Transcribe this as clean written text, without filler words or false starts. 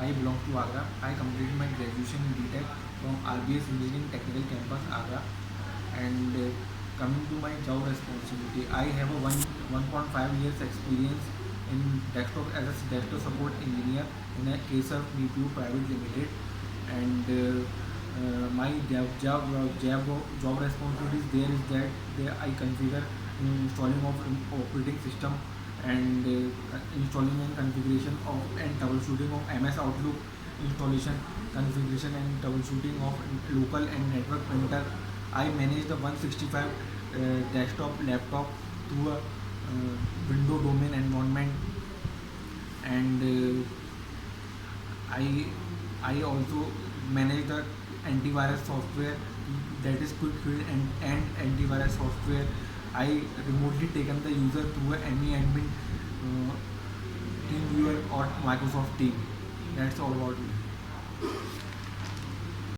I belong to Agra. I completed my graduation in BTech from RBS Engineering Technical Campus, Agra. And coming to my job responsibility, I have a 1.5 years experience in desktop as a desktop support engineer in a Acer BPO Private Limited. And my job responsibilities there is that I configure installing of operating system and installing and configuration of and troubleshooting of MS Outlook installation, configuration and troubleshooting of local and network printer. I manage the 165 desktop laptop through a window domain environment. And I I also manage the antivirus software, that is quick build and antivirus software. I remotely taken the user through any admin team viewer or Microsoft team. That's all about me.